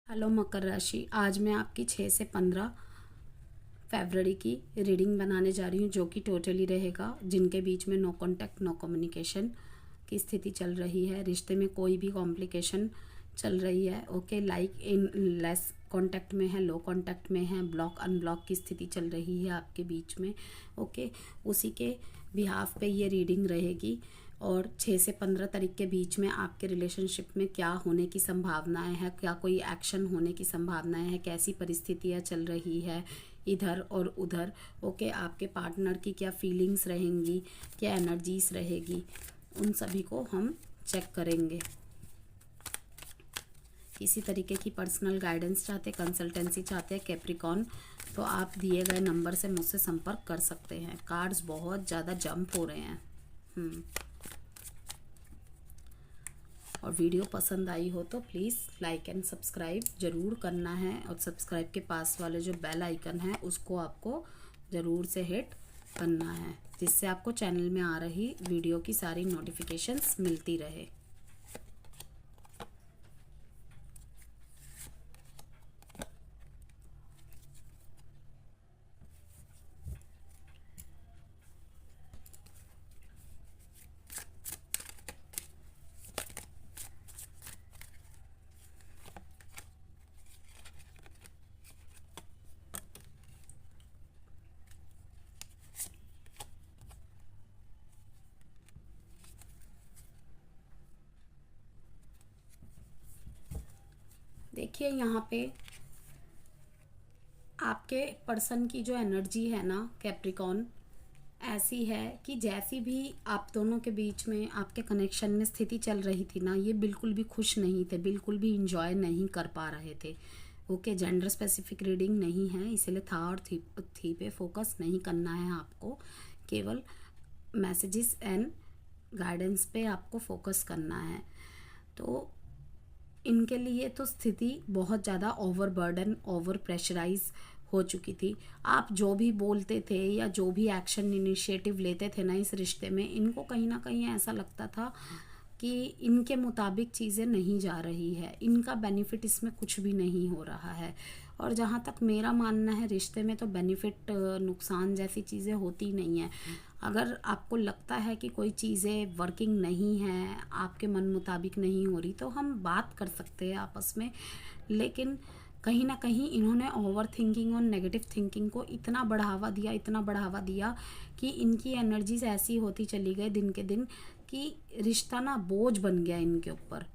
Hello मकर राशि, आज मैं आपकी 6 से 15 फरवरी की रीडिंग बनाने जा रही हूँ, जो कि टोटली रहेगा जिनके बीच में नो कांटेक्ट नो कम्युनिकेशन की स्थिति चल रही है, रिश्ते में कोई भी कॉम्प्लिकेशन चल रही है। Okay, like in less contact में है, लो कांटेक्ट में है, ब्लॉक अनब्लॉक की स्थिति चल रही है आपके बीच में। ओके, उसी के बिहाफ पे ये रीडिंग रहेगी। और 6 से 15 तारीख के बीच में आपके रिलेशनशिप में क्या होने की संभावनाएं हैं, क्या कोई एक्शन होने की संभावनाएं हैं, कैसी परिस्थितियां चल रही है इधर और उधर। ओके, आपके पार्टनर की क्या फीलिंग्स रहेंगी, क्या एनर्जीज रहेगी, उन सभी को हम चेक करेंगे। किसी तरीके की पर्सनल गाइडेंस चाहते, कंसल्टेंसी चाहते हैं कैप्रिकॉन, तो आप दिए गए नंबर से मुझसे संपर्क कर सकते हैं। कार्ड्स बहुत ज़्यादा जंप हो रहे हैं। और वीडियो पसंद आई हो तो प्लीज़ लाइक एंड सब्सक्राइब ज़रूर करना है, और सब्सक्राइब के पास वाले जो बेल आइकन है उसको आपको ज़रूर से हिट करना है, जिससे आपको चैनल में आ रही वीडियो की सारी नोटिफिकेशंस मिलती रहे। देखिए, यहाँ पे आपके पर्सन की जो एनर्जी है ना कैप्रिकॉन, ऐसी है कि जैसी भी आप दोनों के बीच में आपके कनेक्शन में स्थिति चल रही थी ना, ये बिल्कुल भी खुश नहीं थे, बिल्कुल भी इंजॉय नहीं कर पा रहे थे। ओके, जेंडर स्पेसिफिक रीडिंग नहीं है, इसलिए था और थी पे फोकस नहीं करना है आपको, केवल मैसेजेस एंड गाइडेंस पे आपको फोकस करना है। तो इनके लिए तो स्थिति बहुत ज़्यादा ओवरबर्डन, ओवर प्रेशराइज हो चुकी थी। आप जो भी बोलते थे या जो भी एक्शन इनिशिएटिव लेते थे ना इस रिश्ते में, इनको कहीं ना कहीं ऐसा लगता था कि इनके मुताबिक चीज़ें नहीं जा रही है, इनका बेनिफिट इसमें कुछ भी नहीं हो रहा है। और जहाँ तक मेरा मानना है, रिश्ते में तो बेनिफिट नुकसान जैसी चीज़ें होती नहीं है। अगर आपको लगता है कि कोई चीज़ें वर्किंग नहीं है, आपके मन मुताबिक नहीं हो रही, तो हम बात कर सकते हैं आपस में। लेकिन कहीं ना कहीं इन्होंने ओवर थिंकिंग और नेगेटिव थिंकिंग को इतना बढ़ावा दिया, इतना बढ़ावा दिया कि इनकी एनर्जीज ऐसी होती चली गई दिन के दिन कि रिश्ता ना बोझ बन गया इनके ऊपर।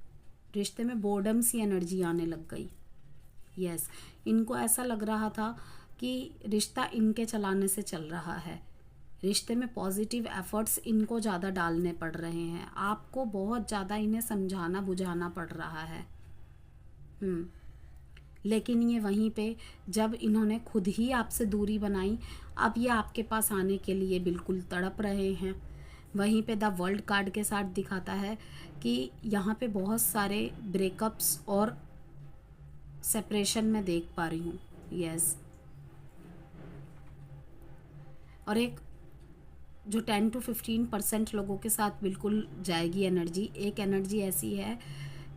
रिश्ते में बोर्डम सी एनर्जी आने लग गई। यस, इनको ऐसा लग रहा था कि रिश्ता इनके चलाने से चल रहा है, रिश्ते में पॉजिटिव एफर्ट्स इनको ज़्यादा डालने पड़ रहे हैं, आपको बहुत ज़्यादा इन्हें समझाना बुझाना पड़ रहा है। लेकिन ये वहीं पे जब इन्होंने खुद ही आपसे दूरी बनाई, अब ये आपके पास आने के लिए बिल्कुल तड़प रहे हैं। वहीं पे द वर्ल्ड कार्ड के साथ दिखाता है कि यहाँ पे बहुत सारे ब्रेकअप्स और सेपरेशन में देख पा रही हूँ। यस, और एक जो 10 to 15% लोगों के साथ बिल्कुल जाएगी एनर्जी। एक एनर्जी ऐसी है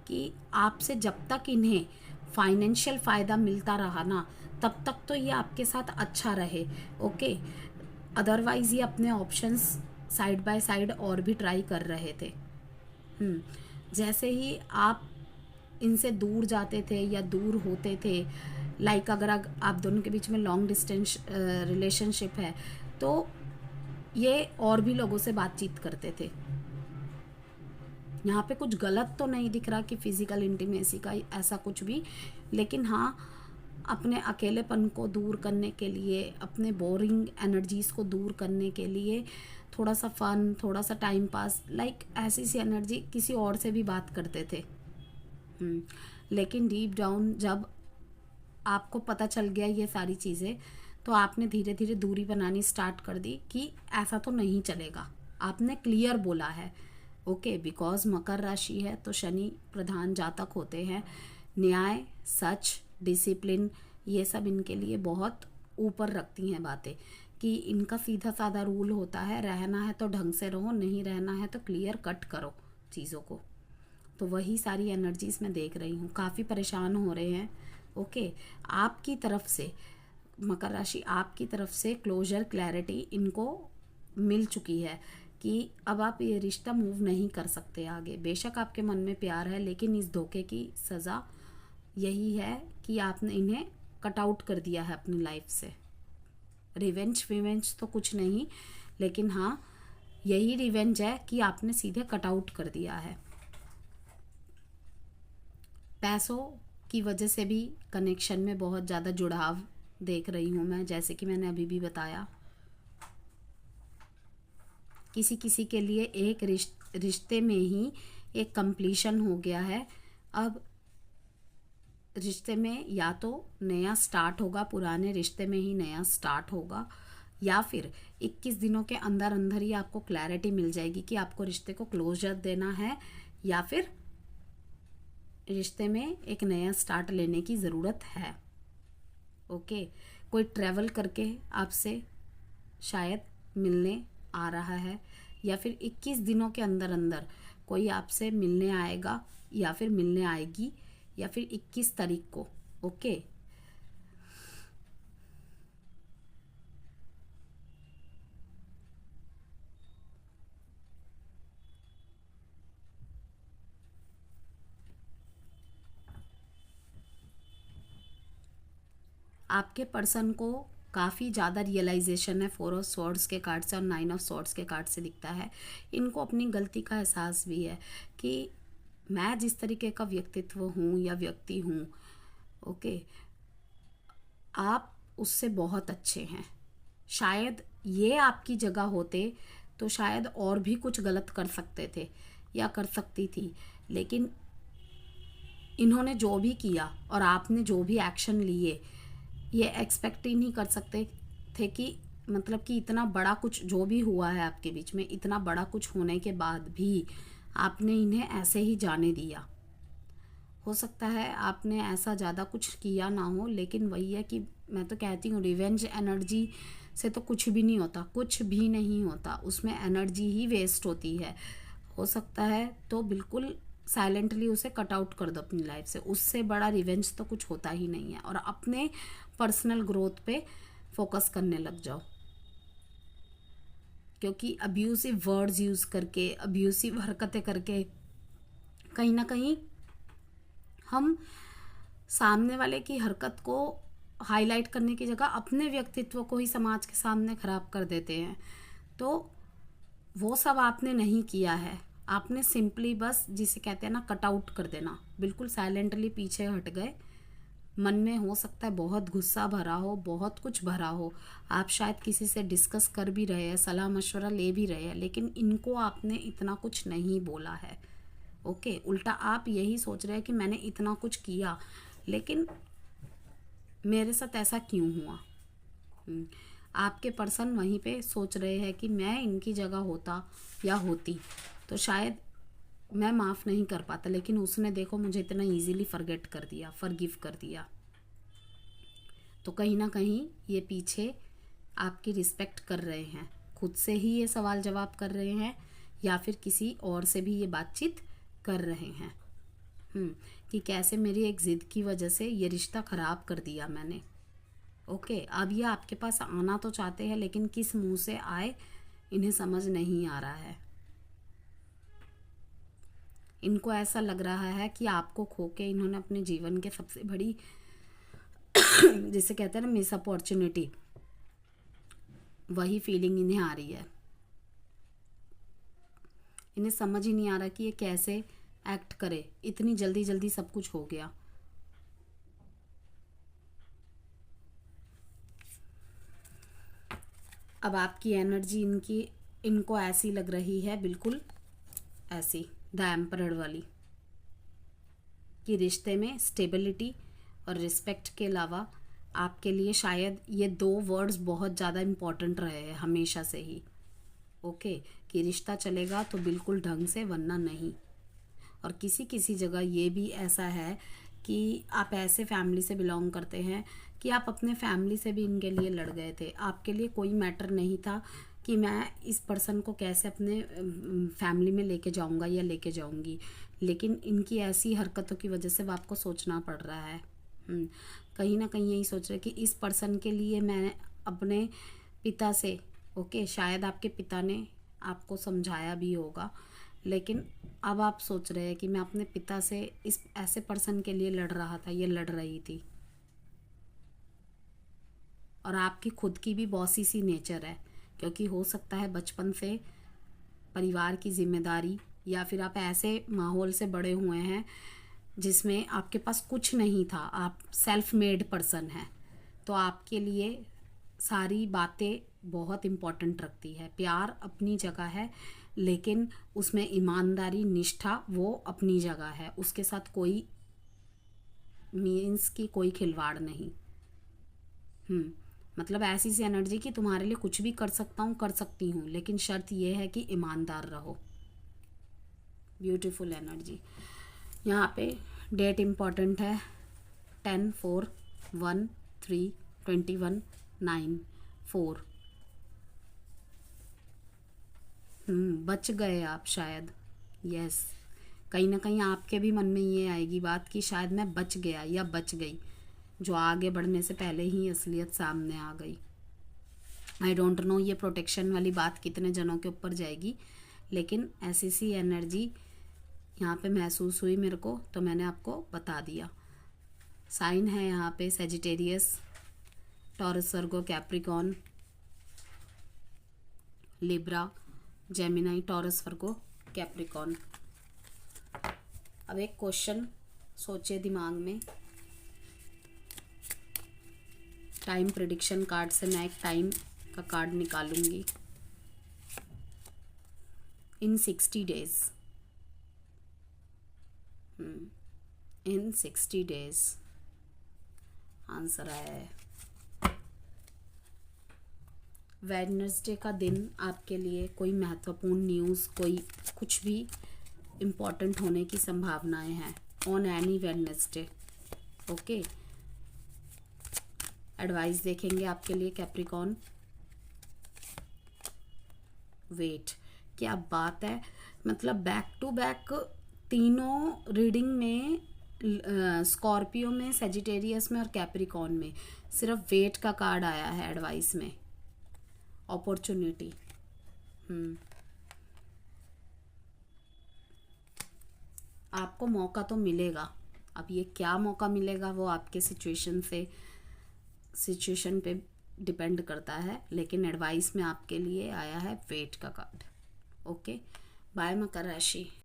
कि आपसे जब तक इन्हें फाइनेंशियल फ़ायदा मिलता रहा ना, तब तक तो ये आपके साथ अच्छा रहे। ओके, अदरवाइज़ ये अपने ऑप्शंस साइड बाय साइड और भी ट्राई कर रहे थे। जैसे ही आप इनसे दूर जाते थे या दूर होते थे, लाइक अगर आप दोनों के बीच में लॉन्ग डिस्टेंस रिलेशनशिप है, तो ये और भी लोगों से बातचीत करते थे। यहाँ पे कुछ गलत तो नहीं दिख रहा कि फिजिकल इंटीमेसी का ऐसा कुछ भी, लेकिन हाँ, अपने अकेलेपन को दूर करने के लिए, अपने बोरिंग एनर्जीज को दूर करने के लिए थोड़ा सा फन, थोड़ा सा टाइम पास, लाइक ऐसी सी एनर्जी किसी और से भी बात करते थे। लेकिन डीप डाउन जब आपको पता चल गया ये सारी चीज़ें, तो आपने धीरे धीरे दूरी बनानी स्टार्ट कर दी कि ऐसा तो नहीं चलेगा। आपने क्लियर बोला है। ओके, बिकॉज मकर राशि है तो शनि प्रधान जातक होते हैं, न्याय, सच, डिसिप्लिन, ये सब इनके लिए बहुत ऊपर रखती हैं बातें, कि इनका सीधा साधा रूल होता है, रहना है तो ढंग से रहो, नहीं रहना है तो क्लियर कट करो चीज़ों को। तो वही सारी एनर्जीज मैं देख रही हूँ। काफ़ी परेशान हो रहे हैं। ओके, आपकी तरफ से मकर राशि, आपकी तरफ से क्लोजर, क्लैरिटी इनको मिल चुकी है कि अब आप ये रिश्ता मूव नहीं कर सकते आगे। बेशक आपके मन में प्यार है, लेकिन इस धोखे की सज़ा यही है कि आपने इन्हें कट आउट कर दिया है अपनी लाइफ से। रिवेंज विवेंज तो कुछ नहीं, लेकिन हाँ, यही रिवेंज है कि आपने सीधे कट आउट कर दिया है। पैसों की वजह से भी कनेक्शन में बहुत ज़्यादा जुड़ाव देख रही हूँ मैं, जैसे कि मैंने अभी भी बताया। किसी किसी के लिए एक रिश्ते में ही एक कंप्लीशन हो गया है। अब रिश्ते में या तो नया स्टार्ट होगा, पुराने रिश्ते में ही नया स्टार्ट होगा, या फिर 21 दिनों के अंदर अंदर ही आपको क्लैरिटी मिल जाएगी कि आपको रिश्ते को क्लोजर देना है या फिर रिश्ते में एक नया स्टार्ट लेने की ज़रूरत है। ओके, कोई ट्रैवल करके आपसे शायद मिलने आ रहा है, या फिर 21 दिनों के अंदर अंदर कोई आपसे मिलने आएगा या फिर मिलने आएगी, या फिर 21 तारीख को। ओके, आपके पर्सन को काफ़ी ज़्यादा रियलाइजेशन है 4 ऑफ स्वॉर्ड्स के कार्ड से और 9 ऑफ स्वॉर्ड्स के कार्ड से दिखता है। इनको अपनी गलती का एहसास भी है कि मैं जिस तरीके का व्यक्तित्व हूँ या व्यक्ति हूँ, ओके, आप उससे बहुत अच्छे हैं। शायद ये आपकी जगह होते तो शायद और भी कुछ गलत कर सकते थे या कर सकती थी, लेकिन इन्होंने जो भी किया और आपने जो भी एक्शन लिए, ये एक्सपेक्ट ही नहीं कर सकते थे कि मतलब कि इतना बड़ा कुछ जो भी हुआ है आपके बीच में, इतना बड़ा कुछ होने के बाद भी आपने इन्हें ऐसे ही जाने दिया। हो सकता है आपने ऐसा ज़्यादा कुछ किया ना हो, लेकिन वही है कि मैं तो कहती हूँ रिवेंज एनर्जी से तो कुछ भी नहीं होता, कुछ भी नहीं होता, उसमें एनर्जी ही वेस्ट होती है। हो सकता है तो बिल्कुल साइलेंटली उसे कट आउट कर दो अपनी लाइफ से, उससे बड़ा रिवेंज तो कुछ होता ही नहीं है। और अपने पर्सनल ग्रोथ पे फोकस करने लग जाओ, क्योंकि अब्यूसिव वर्ड्स यूज़ करके, अब्यूसिव हरकतें करके कहीं ना कहीं हम सामने वाले की हरकत को हाईलाइट करने की जगह अपने व्यक्तित्व को ही समाज के सामने खराब कर देते हैं। तो वो सब आपने नहीं किया है, आपने सिंपली बस जिसे कहते हैं ना कट आउट कर देना, बिल्कुल साइलेंटली पीछे हट गए। मन में हो सकता है बहुत गुस्सा भरा हो, बहुत कुछ भरा हो, आप शायद किसी से डिस्कस कर भी रहे हैं, सलाह मशवरा ले भी रहे हैं, लेकिन इनको आपने इतना कुछ नहीं बोला है। ओके, उल्टा आप यही सोच रहे हैं कि मैंने इतना कुछ किया, लेकिन मेरे साथ ऐसा क्यों हुआ। आपके पर्सन वहीं पे सोच रहे हैं कि मैं इनकी जगह होता या होती तो शायद मैं माफ़ नहीं कर पाता, लेकिन उसने देखो मुझे इतना इजीली फॉरगेट कर दिया, फॉरगिव कर दिया। तो कहीं ना कहीं ये पीछे आपकी रिस्पेक्ट कर रहे हैं, खुद से ही ये सवाल जवाब कर रहे हैं, या फिर किसी और से भी ये बातचीत कर रहे हैं कि कैसे मेरी एक ज़िद की वजह से ये रिश्ता ख़राब कर दिया मैंने। ओके, अब ये आपके पास आना तो चाहते हैं, लेकिन किस मुंह से आए इन्हें समझ नहीं आ रहा है। इनको ऐसा लग रहा है कि आपको खो के इन्होंने अपने जीवन के सबसे बड़ी जिसे कहते हैं ना मिस अपॉर्चुनिटी, वही फीलिंग इन्हें आ रही है। इन्हें समझ ही नहीं आ रहा कि ये कैसे एक्ट करे, इतनी जल्दी जल्दी सब कुछ हो गया। अब आपकी एनर्जी इनको ऐसी लग रही है, बिल्कुल ऐसी द एम्परर वाली, कि रिश्ते में स्टेबिलिटी और रिस्पेक्ट के अलावा आपके लिए शायद ये 2 वर्ड्स बहुत ज़्यादा इम्पॉर्टेंट रहे हैं हमेशा से ही। ओके, कि रिश्ता चलेगा तो बिल्कुल ढंग से, वरना नहीं। और किसी किसी जगह ये भी ऐसा है कि आप ऐसे फैमिली से बिलोंग करते हैं कि आप अपने फैमिली से भी इनके लिए लड़ गए थे, आपके लिए कोई मैटर नहीं था, कि मैं इस पर्सन को कैसे अपने फैमिली में लेके जाऊंगा या लेके जाऊंगी, लेकिन इनकी ऐसी हरकतों की वजह से वो आपको सोचना पड़ रहा है। कहीं ना कहीं यही सोच रहे कि इस पर्सन के लिए मैं अपने पिता से, ओके, शायद आपके पिता ने आपको समझाया भी होगा, लेकिन अब आप सोच रहे हैं कि मैं अपने पिता से इस ऐसे पर्सन के लिए लड़ रहा था, ये लड़ रही थी। और आपकी खुद की भी बॉसी सी नेचर है, क्योंकि हो सकता है बचपन से परिवार की जिम्मेदारी या फिर आप ऐसे माहौल से बड़े हुए हैं जिसमें आपके पास कुछ नहीं था, आप सेल्फ मेड पर्सन हैं, तो आपके लिए सारी बातें बहुत इम्पोर्टेंट रखती है। प्यार अपनी जगह है, लेकिन उसमें ईमानदारी, निष्ठा वो अपनी जगह है, उसके साथ कोई मीन्स की कोई खिलवाड़ नहीं। मतलब ऐसी सी एनर्जी कि तुम्हारे लिए कुछ भी कर सकता हूँ, कर सकती हूँ, लेकिन शर्त यह है कि ईमानदार रहो। Beautiful energy. यहाँ पे डेट इम्पॉर्टेंट है, 10/4/1/3/21/9/4। बच गए आप शायद। यस, कहीं ना कहीं आपके भी मन में ये आएगी बात कि शायद मैं बच गया या बच गई, जो आगे बढ़ने से पहले ही असलियत सामने आ गई। आई डोंट नो ये प्रोटेक्शन वाली बात कितने जनों के ऊपर जाएगी, लेकिन ऐसी सी एनर्जी यहाँ पे महसूस हुई मेरे को, तो मैंने आपको बता दिया। साइन है यहाँ पे सेजिटेरियस, टॉरस, वर्गो, कैप्रिकॉन, लिब्रा, जेमिनाई, टॉरस, वर्गो, कैप्रिकॉन। अब एक क्वेश्चन सोचे दिमाग में। टाइम प्रेडिक्शन कार्ड से मैं एक टाइम का कार्ड निकालूंगी। इन 60 डेज, इन 60 डेज आंसर आया है। वेडनेसडे का दिन आपके लिए कोई महत्वपूर्ण न्यूज़, कोई कुछ भी इम्पोर्टेंट होने की संभावनाएं हैं on any Wednesday. Okay, advice देखेंगे आपके लिए कैप्रिकॉन। वेट, क्या बात है, मतलब बैक टू बैक तीनों रीडिंग में, स्कॉर्पियो में, सेजिटेरियस में और कैप्रिकॉन में सिर्फ वेट का कार्ड आया है एडवाइस में। अपॉर्चुनिटी, आपको मौका तो मिलेगा। अब ये क्या मौका मिलेगा वो आपके सिचुएशन पे डिपेंड करता है, लेकिन एडवाइस में आपके लिए आया है वेट का कार्ड। ओके, बाय मकर राशि।